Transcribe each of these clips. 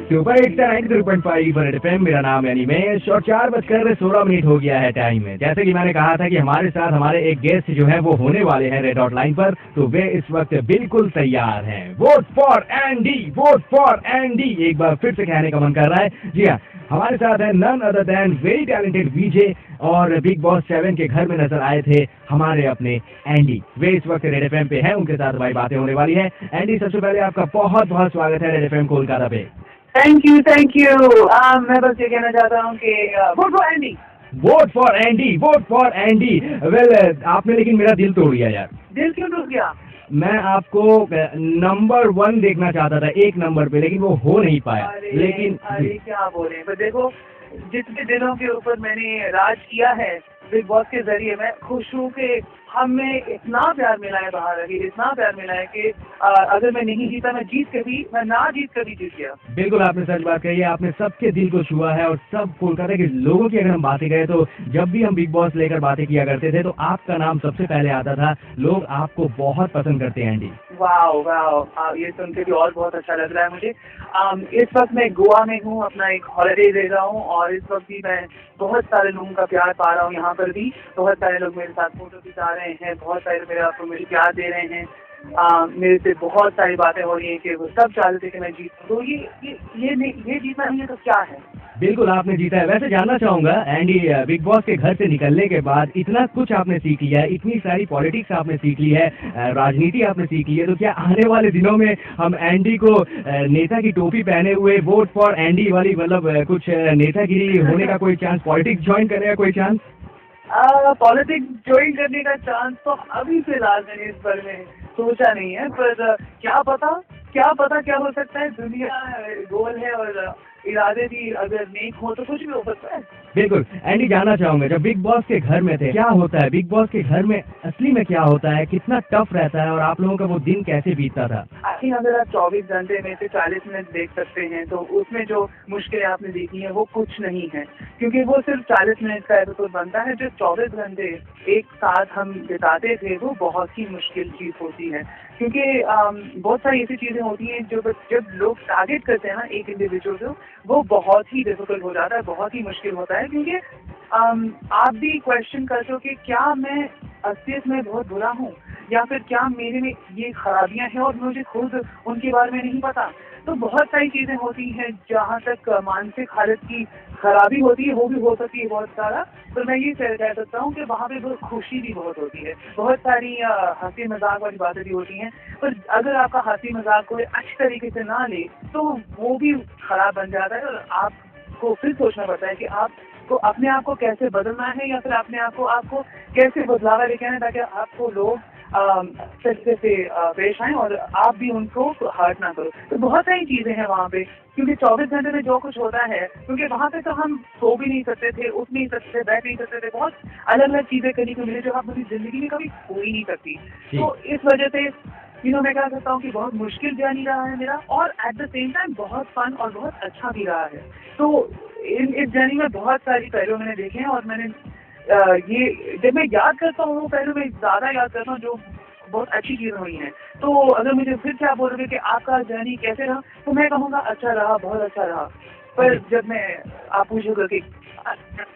Super hits 93.5 red FM. मेरा नाम है निमेश और 4:16 हो गया है टाइम में। जैसे कि मैंने कहा था कि हमारे साथ हमारे एक गेस्ट जो है वो होने वाले हैं रेड हॉटलाइन पर, तो वे इस वक्त बिल्कुल तैयार हैं। Vote for Andy, vote for Andy, एक बार फिर से कहने का मन कर रहा है। जी हाँ, हमारे साथ है none other than very talented VJ और बिग बॉस 7 के घर में नजर आए थे हमारे अपने एंडी। वे इस वक्त रेड एफएम पे हैं, उनके साथ हमारी बातें होने वाली है। एंडी, सबसे पहले आपका बहुत बहुत स्वागत है रेड एफएम कोलकाता पे। Thank you thank you. मैं बस ये कहना चाहता हूँ कि vote for Andy, vote for Andy, vote for Andy. Well, आपने लेकिन मेरा दिल तोड़ दिया यार। दिल क्यों टूट गया? मैं आपको नंबर 1 देखना चाहता था, एक नंबर पे, लेकिन वो हो नहीं पाया। लेकिन अरे क्या बोले, पर देखो जितने दिनों के ऊपर मैंने राज किया है बिग बॉस के जरिए, मैं खुश हूँ कि हमें इतना प्यार मिला है बाहर अभी, इतना प्यार मिला है कि अगर मैं नहीं जीता, मैं ना जीत कभी जीत गया। बिल्कुल, आपने सच बात कही है। आपने सबके दिल को छुआ है और सब कोलकाता के लोगों की अगर हम बातें करें तो जब भी हम बिग बॉस लेकर बातें किया करते थे तो आपका नाम सबसे पहले आता था। लोग आपको बहुत पसंद करते हैं एंडी। वाह वाह, ये सुन के भी और बहुत अच्छा लग रहा है मुझे। इस वक्त मैं गोवा में हूँ, अपना एक हॉलिडे ले रहा हूँ और इस वक्त भी मैं बहुत सारे लोगों का प्यार पा रहा हूँ। यहाँ पर भी बहुत सारे लोग मेरे साथ फोटो खिंचा रहे हैं, बहुत सारे मुझे प्यार दे रहे हैं। मेरे से बहुत सारी बातें हो रही हैं कि वो सब चाहते थे कि मैं जीतूं, तो ये जीतना नहीं है तो क्या है। बिल्कुल, आपने जीता है। वैसे जानना चाहूंगा एंडी, बिग बॉस के घर से निकलने के बाद इतना कुछ आपने सीख लिया है, इतनी सारी पॉलिटिक्स आपने सीख ली है, राजनीति आपने सीख ली है, तो क्या आने वाले दिनों में हम एंडी को नेता की टोपी पहने हुए वोट फॉर एंडी वाली, मतलब कुछ नेतागिरी होने का कोई चांस, पॉलिटिक्स ज्वाइन करने का कोई चांस? पॉलिटिक्स ज्वाइन करने का चांस तो अभी फिलहाल मैंने इस बारे में सोचा नहीं है, पर क्या पता क्या हो सकता है। दुनिया गोल है और इरादे भी अगर नेक हो तो कुछ भी हो सकता है। बिल्कुल एंडी, जानना चाहूंगा जब बिग बॉस के घर में थे क्या होता है, बिग बॉस के घर में असली में क्या होता है, कितना टफ रहता है और आप लोगों का वो दिन कैसे बीतता था? आई अगर आप 24 घंटे में से 40 मिनट देख सकते हैं तो उसमें जो मुश्किलें आपने देखी हैं वो कुछ नहीं है, क्योंकि वो सिर्फ 40 मिनट का एपिसोड बनता है। जो 24 घंटे एक साथ हम बिताते थे वो बहुत ही मुश्किल चीज होती है, क्योंकि बहुत सारी ऐसी चीजें होती हैं जो जब लोग टारगेट करते हैं ना एक इंडिविजुअल को, वो बहुत ही डिफिकल्ट हो जाता है, बहुत ही मुश्किल होता है, क्योंकि आप भी क्वेश्चन करते हो कि क्या मैं असलियत में बहुत बुरा हूँ या फिर क्या मेरे में ये खराबियां हैं और मुझे खुद उनके बारे में नहीं पता। तो बहुत सारी चीजें होती हैं, जहाँ तक मानसिक हालत की खराबी होती है वो भी हो सकती है बहुत सारा। तो मैं ये कह सकता हूँ कि वहाँ पे बहुत खुशी भी बहुत होती है, बहुत सारी हंसी मजाक वाली बातें भी होती हैं, पर अगर आपका हंसी मजाक को अच्छी तरीके से ना ले तो वो भी खराब बन जाता है और आपको फिर सोचना पड़ता है कि आपको अपने आप को कैसे बदलना है या फिर अपने आप को कैसे बदलावा लेके आना है, ताकि आपको लोग तरीके से पेश आए और आप भी उनको हर्ट ना करो। तो बहुत सारी चीजें हैं वहाँ पे, क्योंकि 24 घंटे में जो कुछ होता है, क्योंकि वहाँ पे तो हम सो भी नहीं सकते थे, उठ नहीं सकते थे, बैठ नहीं सकते थे, बहुत अलग अलग चीजें करने को मिली जो आप अपनी जिंदगी में कभी हो ही नहीं सकती। तो इस वजह से मैं कह सकता हूँ कि बहुत मुश्किल जर्नी रहा है मेरा, और एट द सेम टाइम बहुत फन और बहुत अच्छा भी रहा है। तो इस जर्नी में बहुत सारी पहलू मैंने देखे हैं और मैंने ये जब मैं याद करता हूँ वो पहलू मैं ज्यादा याद करता हूँ जो बहुत अच्छी चीजें हुई हैं। तो अगर मुझे फिर से आप बोलोगे कि आपका जर्नी कैसे रहा, तो मैं कहूँगा अच्छा रहा, बहुत अच्छा रहा। पर जब मैं आप पूछोगे कि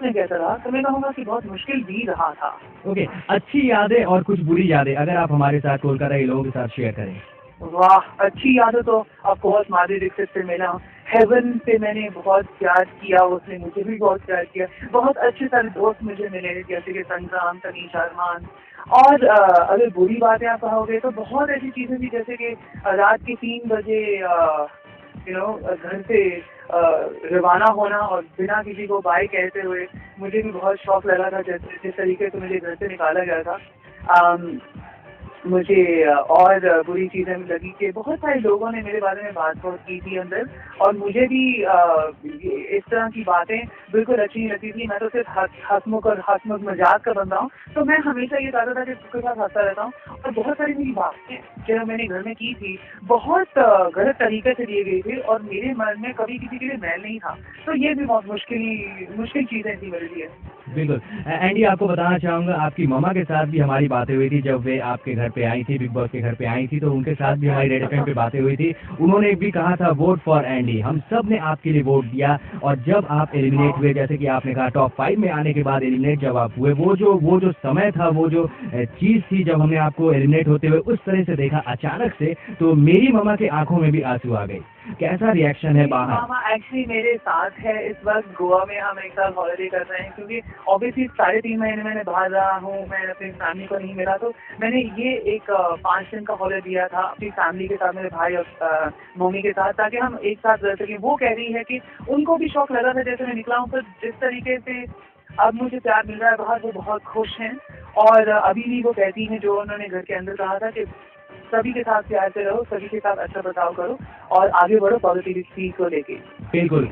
कैसा रहा, तो मैं कहूँगा कि बहुत मुश्किल भी रहा था। ओके, अच्छी यादें और कुछ बुरी यादें अगर आप हमारे साथ कोलकाता के लोगों के साथ शेयर करें। वाह, अच्छी यादें तो ऑफकोर्स माधुरी दीक्षित से मिला, हेवन से मैंने बहुत प्यार किया, उसने मुझे भी बहुत प्यार किया, बहुत अच्छे सारे दोस्त मुझे मिले जैसे कि संग्राम, तनीश, अरमान। और अगर बुरी बातें आप कहोगे तो बहुत ऐसी चीजें थी, जैसे कि रात के 3 बजे घर से रवाना होना और बिना किसी को बाय कहते हुए मुझे भी बहुत शौक लगा था, जिस तरीके से मुझे घर से निकाला गया था। मुझे और बुरी चीजें लगी कि बहुत सारे लोगों ने मेरे बारे में बात बहुत की थी अंदर, और मुझे भी इस तरह की बातें बिल्कुल अच्छी नहीं लगती थी। मैं तो सिर्फ हंसमुख मजाक का बंदा हूँ, तो मैं हमेशा ये चाहता था कि सबके साथ हंसता रहता हूँ। और बहुत सारी मेरी बातें जो मैंने घर में की थी बहुत गलत तरीके से लिए गई थी और मेरे मन में कभी किसी के लिए मैल नहीं था। तो ये भी बहुत मुश्किल चीजें थी मेरे लिए। बिल्कुल एंडी, आपको बताना चाहूंगा आपकी मामा के साथ भी हमारी बातें हुई थी जब वे आपके घर पे आई थी, बिग बॉस के घर पे आई थी, तो उनके साथ भी हमारी रेड एफएम पे बातें हुई थी। उन्होंने भी कहा था वोट फॉर एंडी, हम सब ने आपके लिए वोट दिया। और जब आप एलिमिनेट हुए, जैसे कि आपने कहा टॉप 5 में आने के बाद एलिमिनेट जब आप हुए, वो जो समय था, वो जो चीज थी, जब हमने आपको एलिमिनेट होते हुए उस तरह से देखा अचानक से, तो मेरी मम्मा की आंखों में भी आंसू आ गए। कैसा रिएक्शन है बाहर? मामा एक्चुअली मेरे साथ है इस वक्त गोवा में, हम एक साथ हॉलिडे कर रहे हैं, क्योंकि ऑब्वियसली 3.5 महीने मैंने बाहर रहा हूँ, मैं अपनी फैमिली को नहीं मिला, तो मैंने ये एक 5 दिन का हॉलिडे दिया था अपनी फैमिली के साथ, मेरे भाई और मम्मी के साथ, ताकि हम एक साथ रह सकें। वो कह रही है कि उनको भी शौक लगा था जैसे मैं निकला हूँ, तो जिस तरीके से अब मुझे प्यार मिल रहा है बाहर, वो बहुत खुश हैं। और अभी भी वो कहती हैं जो उन्होंने घर के अंदर कहा था कि सभी के साथ प्यार से रहो, सभी के साथ अच्छा बर्ताव करो और आगे बढ़ो पॉजिटिविटी को लेके। बिल्कुल।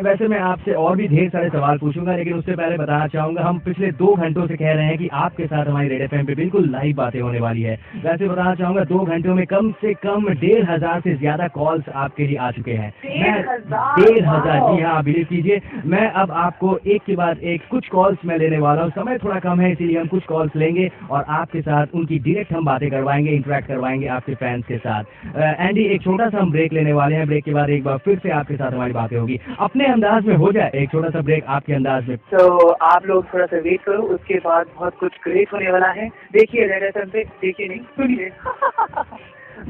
वैसे मैं आपसे और भी ढेर सारे सवाल पूछूंगा, लेकिन उससे पहले बताना चाहूंगा, हम पिछले 2 घंटों से कह रहे हैं कि आपके साथ हमारी रेड एफएम पे बिल्कुल लाइव बातें होने वाली है। वैसे बताना चाहूंगा 2 घंटों में कम से कम 1500 से ज्यादा कॉल्स आपके लिए आ चुके हैं। 1500, जी हाँ, बिलीव कीजिए। मैं अब आपको एक के बाद एक कुछ कॉल्स मैं लेने वाला हूँ, समय थोड़ा कम है इसीलिए हम कुछ कॉल्स लेंगे और आपके साथ उनकी डायरेक्ट हम बातें करवाएंगे, इंटरेक्ट करवाएंगे आपके फैंस के साथ। एंडी, एक छोटा सा हम ब्रेक लेने वाले हैं, ब्रेक के बाद एक बार फिर से आपके साथ हमारी बातें होगी। अपने अंदाज में हो जाए एक छोटा सा ब्रेक आपके अंदाज में। तो आप लोग थोड़ा सा वेट करो, उसके बाद बहुत कुछ ग्रेट होने वाला है। देखिए रेड एफएम पे, देखिए नहीं सुनिए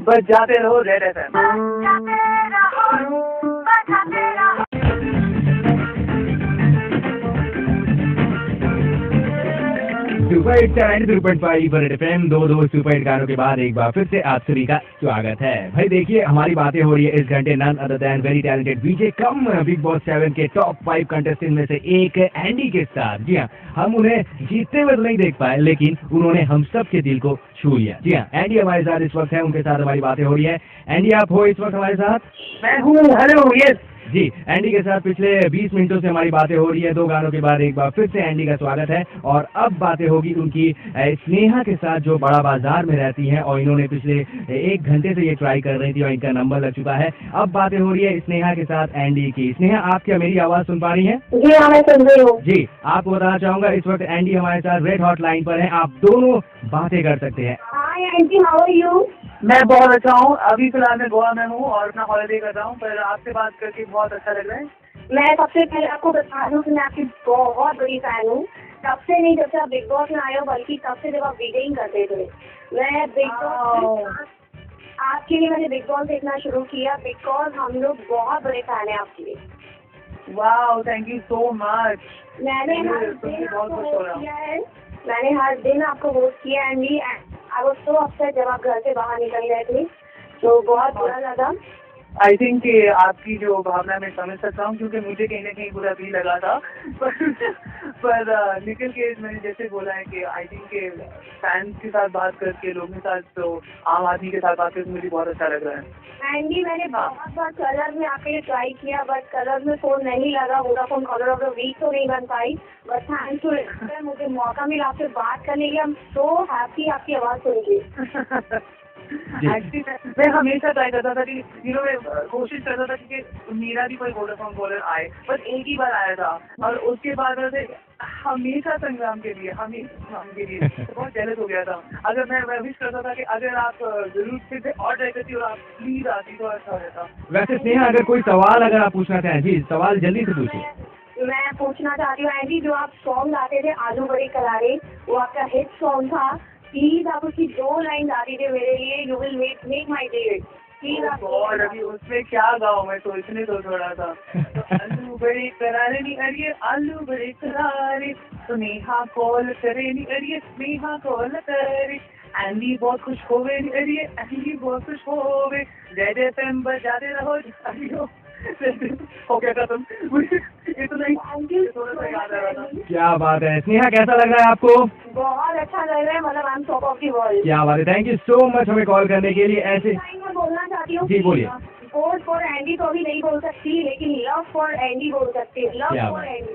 बस जाते रहो red FM. Super hit 93.5 red FM, 2 super hit गानों के बाद एक बार फिर से आप सभी का स्वागत है। भाई देखिए, हमारी बातें हो रही है इस घंटे none other than very talented VJ cum Bigg Boss 7 के टॉप 5 कंटेस्टेंट में से एक एंडी के साथ। जी हाँ, हम उन्हें जीतते हुए नहीं देख पाए, लेकिन उन्होंने हम सब के दिल को छू लिया। जी हाँ, एंडी हमारे साथ इस वक्त है, उनके साथ हमारी बातें हो रही है। एंडी, आप हो इस वक्त हमारे साथ? मैं हूँ, हेलो, यस जी। एंडी के साथ पिछले 20 मिनटों से हमारी बातें हो रही है। 2 गानों के बाद एक बार फिर से एंडी का स्वागत है और अब बातें होगी उनकी स्नेहा के साथ, जो बड़ा बाजार में रहती हैं और इन्होंने पिछले 1 घंटे से ये ट्राई कर रही थी और इनका नंबर लग चुका है। अब बातें हो रही है स्नेहा के साथ एंडी की। स्नेहा, आप क्या मेरी आवाज सुन पा रही हैं? जी हाँ, मैं सुन रही हूँ। जी, आपको बताना चाहूंगा इस वक्त एंडी हमारे साथ रेड हॉट लाइन पर है, आप दोनों बातें कर सकते हैं। Hi Andy, how are you? मैं बहुत अच्छा हूँ। अभी फिलहाल मैं गोवा में हूँ और अपना हॉलिडे कर रहा हूँ, पर आपसे बात करके बहुत अच्छा लग रहा है। मैं सबसे पहले आपको बता दूँ कि मैं आपकी बहुत बड़ी फैन हूँ। तब से नहीं जब से आप बिग बॉस में आए हो, बल्कि तब से जब आप वीडिंग करते थे। मैं बिग बॉस आपके लिए मैंने बिग बॉस देखना शुरू किया, बिकॉज हम लोग बहुत बड़े फैन हैं आपके। Wow, thank you so much. मैंने हर दिन आपको वोट किया है, मैंने हर दिन आपको वोट किया Andy. I was so upset जब आप घर से बाहर निकल गए थे, तो बहुत बुरा लगा। आई थिंक कि आपकी जो भावना मैं समझ सकता हूँ, क्योंकि मुझे कहीं ना कहीं बुरा भी लगा था। पर निकल के मैंने जैसे बोला है कि आई थिंक के फैंस के साथ बात करके, लोगों के साथ, तो आम आदमी के साथ बात करके मुझे बहुत अच्छा लग रहा है। एंडी, मैंने बहुत बार कलर में आपके लिए ट्राई किया, बट कलर में फोन नहीं लगा। Vodafone colour of the week तो नहीं बन पाई, बट थैंक्स टू मुझे मौका मिला आपसे बात करने की। आई एम सो हैप्पी आपकी आवाज़ सुन के। एक्चुअली मैं हमेशा ट्राई करता था कि मैं कोशिश करता था कि मेरा भी कोई वोडाफोन कॉलर आए, बस एक ही बार आया था और उसके बाद से हमेशा संग्राम के लिए, तो बहुत जेलस हो गया था। अगर मैं विश करता था कि अगर आप जरूर फिर से और ट्राई करती और आप प्लीज आती तो अच्छा रहता। वैसे स्नेहा, अगर कोई सवाल अगर आप पूछना चाहें, जी सवाल जल्दी से पूछिए। मैं पूछना चाहती हूँ एंडी, जो आप सॉन्ग गाते थे आलू बड़े करारे, वो आपका हिट सॉन्ग था। प्लीज आप उसकी 2 लाइन गा दीजिए मेरे लिए। You will make my day. Please आप। और अभी उसमें क्या गाऊं, मैं सोचने तो थोड़ा था। तो आलू बड़े करारे नी अड़िए, आलू बड़े करारे, स्नेहा कॉल करे नी अड़िए, स्नेहा कॉल करे, एंडी बहुत खुश होवे नी अड़िए, एंडी बहुत खुश होवे, रेड एफएम बजाते रहो जारियो। हो गया खत्म, इतना ही थोड़ा सा याद आ रहा था। क्या बात है स्नेहा, कैसा लग रहा है आपको? बहुत अच्छा लग रहा है, मतलब I am top of the world. क्या बात है, थैंक यू सो मच हमें कॉल करने के लिए। ऐसे मैं बोलना चाहती हूँ, जी बोलिए। वोट फॉर एंडी एंडी तो अभी नहीं बोल सकती, लेकिन लव फॉर एंडी बोल सकती है। लव क्या फॉर बात। एंडी।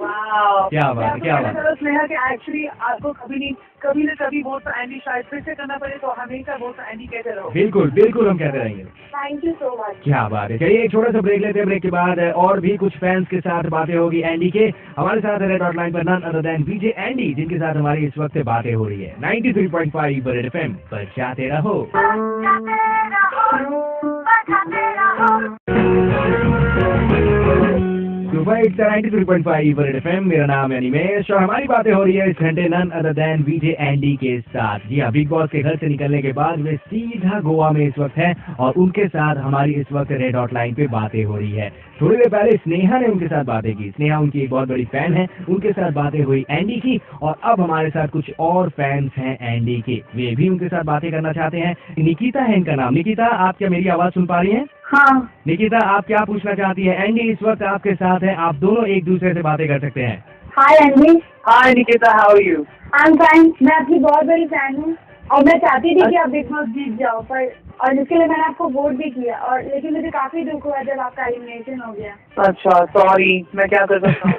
क्या बात है, क्या बात है। स्नेहा कि एक्चुअली आपको कभी न कभी वोट फॉर एंडी शायद फिर से करना पड़े, तो हमेशा वोट फॉर एंडी कहते रहो। बिल्कुल बिल्कुल हम कहते रहेंगे। Thank you so much. क्या बात है। चलिए एक छोटा सा ब्रेक लेते हैं, ब्रेक के बाद और भी कुछ फैंस के साथ बातें होगी एंडी के। हमारे साथ रेड हॉटलाइन पर नन अदर देन वीजे एंडी, जिनके साथ हमारी इस वक्त बातें हो रही है 93.5 रेड एफएम पर। जाते रहो। सुबह 93.5 रेड एफएम, मेरा नाम है निमेश और हमारी बातें हो रही है इस घंटे नन अदर देन वीजे एंडी के साथ। जी हाँ, बिग बॉस के घर से निकलने के बाद वे सीधा गोवा में इस वक्त है और उनके साथ हमारी इस वक्त रेड हॉटलाइन पे बातें हो रही है। थोड़ी देर पहले स्नेहा ने उनके साथ बातें की। स्नेहा उनकी एक बहुत बड़ी फैन है, उनके साथ बातें हुई एंडी की। और अब हमारे साथ कुछ और फैंस हैं एंडी के, वे भी उनके साथ बातें करना चाहते हैं। निकिता है इनका नाम। निकिता, आप क्या मेरी आवाज सुन पा रही हैं? हाँ। निकिता, आप क्या पूछना चाहती है? एंडी इस वक्त आपके साथ है, आप दोनों एक दूसरे से बातें कर सकते हैं। Hi Andy. Hi Nikita, how are you? I am fine. मैं आपकी बहुत बड़ी फैन हूँ और मैं चाहती थी कि आप बिग बॉस जीत जाओ, पर और जिसके लिए मैंने आपको वोट भी किया, और लेकिन मुझे काफी दुख हुआ जब आपका एलिमिनेशन हो गया। अच्छा, सॉरी, मैं क्या कर सकता हूँ।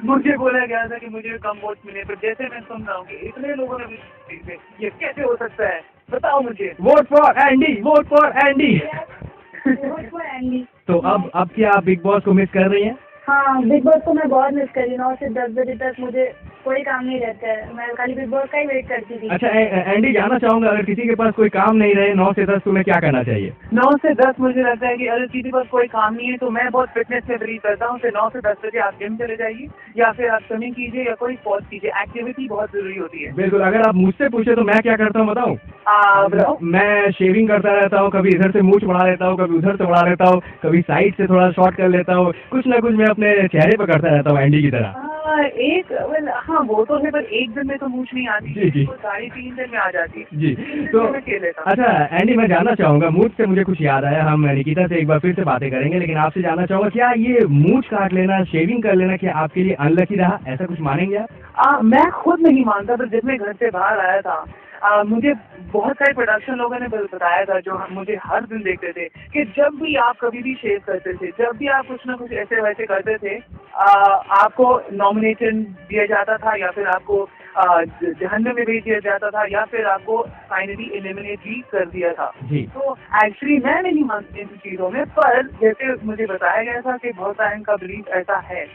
मुझे बोला गया था कि मुझे कम वोट मिले, पर जैसे मैं सुन रहा हूँ कि इतने लोगों ने, ये कैसे हो सकता है, बताओ मुझे। Vote for Andy, vote for Andy. Vote for Andy. तो अब क्या आप बिग बॉस को मिस कर रही हैं? हाँ, बिग बॉस को मैं बहुत मिस कर रही हूँ। 9 से 10 बजे तक मुझे कोई काम नहीं रहता है, मैं खाली बिग बॉस का ही वेट करती थी। अच्छा एंडी, जानना चाहूंगा अगर किसी के पास कोई काम नहीं रहे 9 से 10 तुम्हें क्या करना चाहिए? 9 से 10 मुझे लगता है कि अगर किसी के पास कोई काम नहीं है तो मैं बहुत फिटनेस में बिलीव करता हूँ कि 9 से 10 बजे आप जिम चले जाइए या फिर आप स्विमिंग कीजिए या कोई स्पोर्ट्स कीजिए। एक्टिविटी बहुत जरूरी होती है। बिल्कुल। अगर आप मुझसे पूछे तो मैं क्या करता हूँ बताऊँ? बताओ। मैं शेविंग करता रहता हूँ, कभी इधर से मूंछ बढ़ा लेता हूँ, कभी उधर से बढ़ा लेता हूँ, कभी साइड से थोड़ा शॉर्ट कर लेता हूँ, कुछ ना कुछ मैं अपने चेहरे पर करता रहता हूँ एंडी की तरह। हाँ वो तो है, पर एक दिन में तो मूछ नहीं आती। जी, जी। तो 3.5 दिन में आ जाती है। जी, 3 दिन तो में मैं खेल लेता हूँ। अच्छा एंडी, मैं जानना चाहूंगा, मूछ से मुझे कुछ याद आया, हम निकिता से एक बार फिर से बातें करेंगे, लेकिन आपसे जानना चाहूंगा क्या ये मूछ काट लेना, शेविंग कर लेना, क्या आपके लिए अनलकी रहा? ऐसा कुछ मानेंगे आप? मैं खुद नहीं मानता, पर जब मैं घर से बाहर आया था मुझे बहुत सारे प्रोडक्शन लोगों ने बताया था, जो मुझे हर दिन देखते थे, कि जब भी आप कभी भी शेव करते थे, जब भी आप कुछ ना कुछ ऐसे वैसे करते थे, आपको नॉमिनेशन दिया जाता था या फिर आपको जहन्नम में भेज दिया जाता था या फिर आपको फाइनली एलिमिनेट भी कर दिया था। जी। तो एक्चुअली मैं नहीं मानती इन चीज़ों में, पर जैसे मुझे बताया गया था कि बहुत सारे का बिलीव ऐसा है।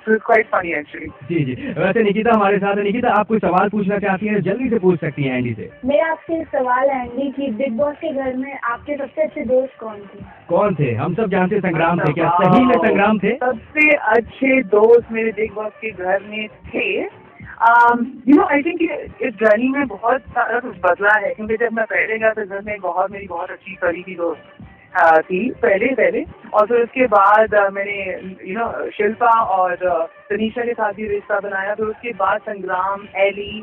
So it's quite funny actually. जी जी। वैसे निकिता हमारे साथ है। निकिता, आप कोई सवाल पूछना चाहती हैं? जल्दी से पूछ सकती हैं एंडी से। मेरा आपसे एक सवाल है एंडी कि बिग बॉस के घर में आपके सबसे अच्छे दोस्त कौन थे? कौन थे? हम सब जानते हैं संग्राम थे। क्या सही में संग्राम थे? सबसे अच्छे दोस्त मेरे बिग बॉस के घर में थे। आई थिंक इस जर्नी में बहुत सारा कुछ बदला है, क्योंकि जब मैं पहले गया तो घर में मेरी बहुत अच्छी करीबी दोस्त थी पहले, और फिर उसके बाद मैंने शिल्पा और तनीषा के साथ भी रिश्ता बनाया। फिर उसके बाद संग्राम, एली,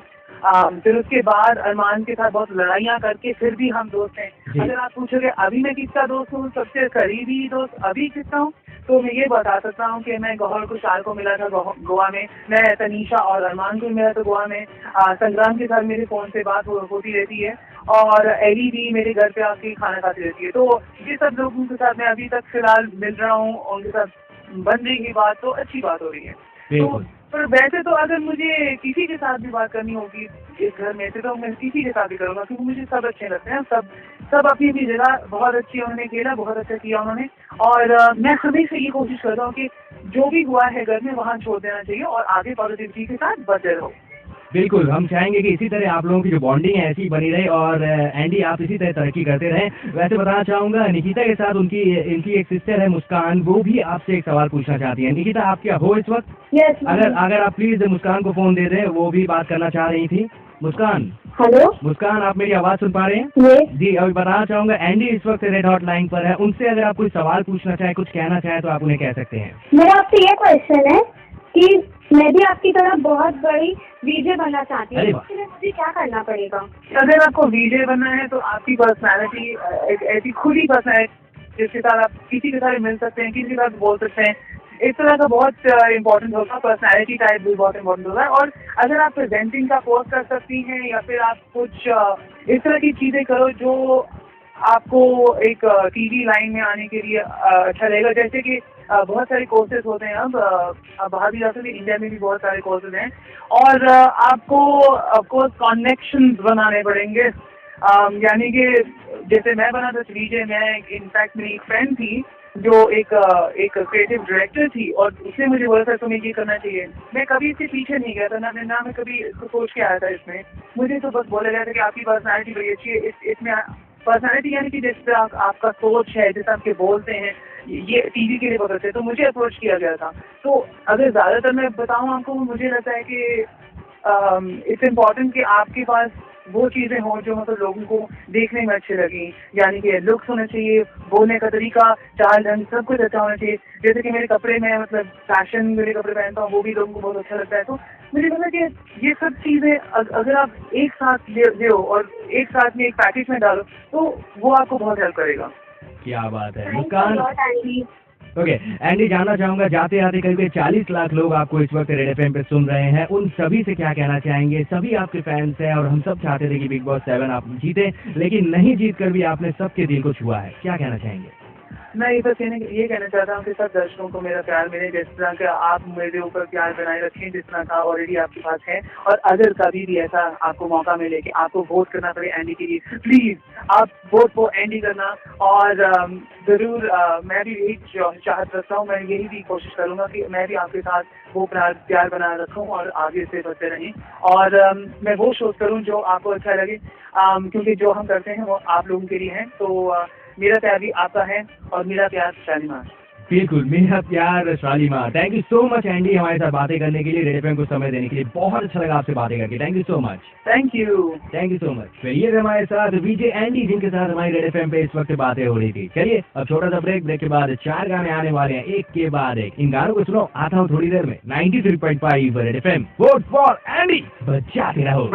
फिर उसके बाद अरमान के साथ बहुत लड़ाइयाँ करके फिर भी हम दोस्त हैं। अगर आप पूछोगे अभी मैं किसका दोस्त हूँ, सबसे करीबी दोस्त अभी किसका हूँ, तो मैं ये बता सकता हूँ कि मैं गौहर कुशाल को मिला था गोवा में, मैं तनीषा और अरमान को मिला था गोवा में, संग्राम के साथ मेरे फ़ोन से बात होती रहती है, और एली भी मेरे घर पे आके खाना खाती रहती है। तो ये सब लोगों के साथ मैं अभी तक फिलहाल मिल रहा हूँ, उनके साथ बन रही है बात, तो अच्छी बात हो रही है। तो पर वैसे तो अगर मुझे किसी के साथ भी बात करनी होगी इस घर में से, तो मैं किसी के साथ भी करूँगा, क्योंकि मुझे सब अच्छे लगते हैं। सब अपनी अपनी जगह बहुत अच्छी उन्होंने खेला, बहुत अच्छा किया उन्होंने, और मैं हमेशा ये कोशिश करता हूँ कि जो भी हुआ है घर में वहाँ छोड़ देना चाहिए और आगे पॉजिटिविटी के साथ बढ़ते रहो। बिल्कुल, हम चाहेंगे कि इसी तरह आप लोगों की जो बॉन्डिंग है ऐसी बनी रहे और एंडी आप इसी तरह तरक्की करते रहें। वैसे बताना चाहूँगा निकिता के साथ इनकी एक सिस्टर है मुस्कान, वो भी आपसे एक सवाल पूछना चाहती है। निकिता, आप क्या हो इस वक्त? यस। अगर आप प्लीज मुस्कान को फोन दे दें, वो भी बात करना चाह रही थी। मुस्कान, हेलो मुस्कान, आप मेरी आवाज़ सुन पा रहे हैं? ये जी, अभी बताना चाहूँगा एंडी इस वक्त रेड हॉट लाइन पर है, उनसे अगर आप कोई सवाल पूछना चाहें, कुछ कहना चाहें तो आप उन्हें कह सकते हैं। मेरा आपसे ये क्वेश्चन है कि मैं भी आपकी तरह बहुत बड़ी वीजे बनना चाहती हूँ, इसके लिए मुझे क्या करना पड़ेगा? अगर आपको वीजे बनना है तो आपकी पर्सनैलिटी एक ऐसी खुली पर्सनैलिटी जिसके साथ आप किसी के साथ मिल सकते हैं, किसी के साथ बोल सकते हैं, इस तरह का बहुत इम्पोर्टेंट होगा। पर्सनैलिटी टाइप भी बहुत इम्पोर्टेंट होगा। और अगर आप प्रेजेंटिंग का कोर्स कर सकती हैं या फिर आप कुछ इस तरह की चीज़ें करो जो आपको एक टीवी लाइन में आने के लिए अच्छा रहेगा। जैसे कि बहुत सारे कोर्सेज होते हैं अब बाहर भी जा सकते, इंडिया में भी बहुत सारे कोर्सेज हैं और आपको ऑफकोर्स कनेक्शंस बनाने पड़ेंगे। यानी कि जैसे मैं बना था विजय, मैं इनफैक्ट मेरी एक फ्रेंड थी जो एक क्रिएटिव डायरेक्टर थी और उसने मुझे बोला था तुम्हें ये करना चाहिए। मैं कभी इसके पीछे नहीं गया था, ना मैं कभी इसको सोच के आया था। इसमें मुझे तो बस बोला गया था कि आपकी पर्सनैलिटी बड़ी अच्छी है, इसमें पर्सनैलिटी यानी कि जिस तरह आपका सोच है, जिस आपके बोलते हैं, ये टीवी के लिए बहुत अच्छे, तो मुझे अप्रोच किया गया था। तो अगर ज़्यादातर मैं बताऊँ आपको, मुझे लगता है कि इट्स इम्पॉर्टेंट कि आपके पास वो चीज़ें हों जो मतलब लोगों को देखने में अच्छी लगी, यानी कि लुक्स होना चाहिए, बोलने का तरीका, चाल ढंग, सब कुछ अच्छा होना चाहिए। जैसे कि मेरे कपड़े में मतलब फैशन मेरे कपड़े पहनता हूँ, वो भी लोगों को बहुत अच्छा लगता है। तो मुझे लगता है कि ये सब चीज़ें अगर आप एक साथ ले हो और एक साथ में एक पैकेज में डालो तो वो आपको बहुत हेल्प करेगा। क्या बात है thank you Muskan. Lot Andy. Okay Andy, जानना चाहूंगा जाते आते करीब 40 लाख लोग आपको इस वक्त रेड एफएम पे सुन रहे हैं, उन सभी से क्या कहना चाहेंगे? सभी आपके फैंस हैं और हम सब चाहते थे कि बिग बॉस 7 आप जीते, लेकिन नहीं जीत कर भी आपने सबके दिल को छुआ है, क्या कहना चाहेंगे? मैं ये बस ये कहना चाहता हूँ कि सब दर्शकों को मेरा प्यार मिले, जिस तरह का आप मेरे ऊपर प्यार बनाए रखें, जिस तरह का ऑलरेडी आपके पास है। और अगर कभी भी ऐसा आपको मौका मिले कि आपको वोट करना पड़े एंडी के लिए, प्लीज आप वोट को एंडी करना। और जरूर मैं भी यही चाहत रखता हूँ, मैं यही भी कोशिश करूँगा कि मैं भी आपके साथ वो प्यार बनाए रखूँ और आगे से बढ़ते रहें। और मैं वो शोज करूँ जो आपको अच्छा लगे, क्योंकि जो हम करते हैं वो आप लोगों के लिए हैं। तो मेरा प्यार भी आपका है और मेरा प्यार शालिमा। बिल्कुल, मेरा प्यार Shalima. Thank you so much Andy हमारे साथ बातें करने के लिए, रेड एफएम को समय देने के लिए। बहुत अच्छा लगा आपसे बातें करके, thank you so much. Thank you so much. फिर ये थे हमारे साथ विजय एंडी, जिनके साथ हमारी रेड एफएम पे इस वक्त बातें हो रही थी। चलिए अब छोटा सा ब्रेक के बाद 4 गाने आने वाले हैं, एक के बाद एक। इन गानों को सुनो, आता हूँ थोड़ी देर में। 93.5 red FM, vote for Andy, बजाते रहो।